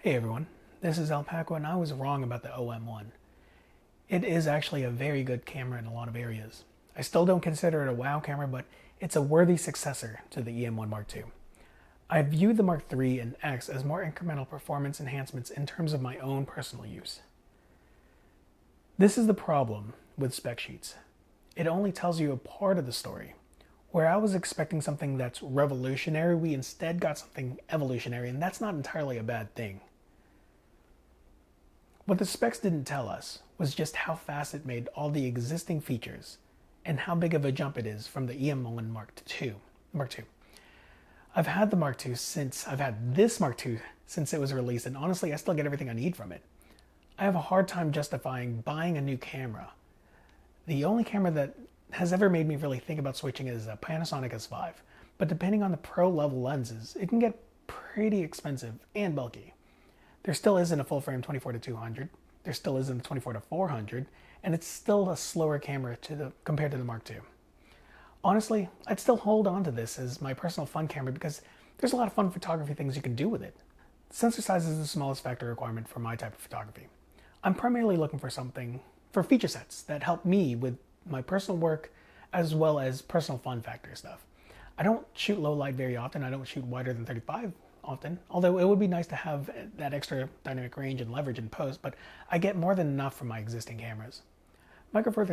Hey everyone, this is Alpaca and I was wrong about the OM-1. It is actually a very good camera in a lot of areas. I still don't consider it a wow camera, but it's a worthy successor to the EM1 Mark II. I view the Mark III and X as more incremental performance enhancements in terms of my own personal use. This is the problem with spec sheets. It only tells you a part of the story. Where I was expecting something that's revolutionary, we instead got something evolutionary, and that's not entirely a bad thing. What the specs didn't tell us was just how fast it made all the existing features and how big of a jump it is from the EM1 Mark II. I've had the Mark II since this Mark II since it was released, and honestly, I still get everything I need from it. I have a hard time justifying buying a new camera. The only camera that has ever made me really think about switching is a Panasonic S5, but depending on the pro level lenses, it can get pretty expensive and bulky. There still isn't a full frame 24-200, there still isn't a 24-400, and it's still a slower camera compared to the Mark II. Honestly, I'd still hold on to this as my personal fun camera because there's a lot of fun photography things you can do with it. Sensor size is the smallest factor requirement for my type of photography. I'm primarily looking for feature sets that help me with my personal work as well as personal fun factor stuff. I don't shoot low light very often. I don't shoot wider than 35 often, although it would be nice to have that extra dynamic range and leverage in post, but I get more than enough from my existing cameras. Micro Four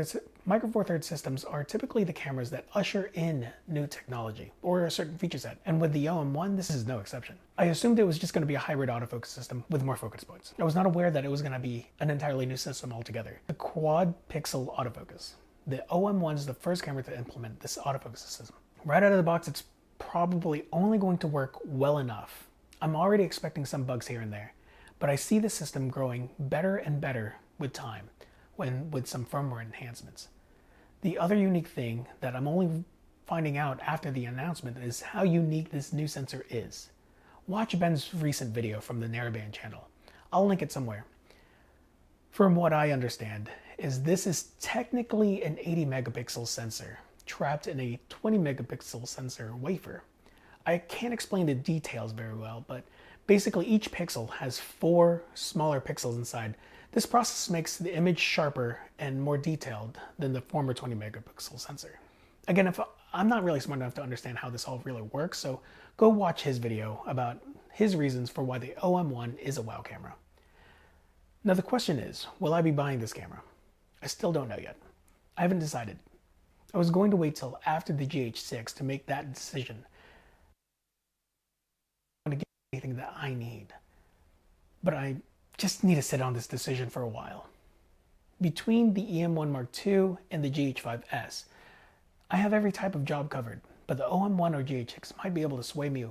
Thirds systems are typically the cameras that usher in new technology or a certain feature set, and with the OM-1, this is no exception. I assumed it was just going to be a hybrid autofocus system with more focus points. I was not aware that it was going to be an entirely new system altogether. The quad pixel autofocus. The OM-1 is the first camera to implement this autofocus system. Right out of the box, it's probably only going to work well enough. I'm already expecting some bugs here and there, but I see the system growing better and better with time, with some firmware enhancements. The other unique thing that I'm only finding out after the announcement is how unique this new sensor is. Watch Ben's recent video from the Narrowband Channel. I'll link it somewhere. From what I understand, this is technically an 80 megapixel sensor trapped in a 20 megapixel sensor wafer. I can't explain the details very well, but basically each pixel has 4 smaller pixels inside. This process makes the image sharper and more detailed than the former 20 megapixel sensor. Again, I'm not really smart enough to understand how this all really works, so go watch his video about his reasons for why the OM-1 is a wow camera. Now the question is, will I be buying this camera? I still don't know yet. I haven't decided. I was going to wait till after the GH6 to make that decision. I want to get anything that I need. But I just need to sit on this decision for a while. Between the EM1 Mark II and the GH5S, I have every type of job covered, but the OM1 or GH6 might be able to sway me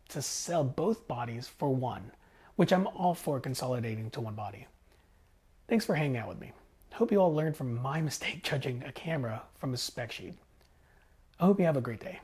to sell both bodies for one, which I'm all for consolidating to one body. Thanks for hanging out with me. Hope you all learned from my mistake judging a camera from a spec sheet. I hope you have a great day.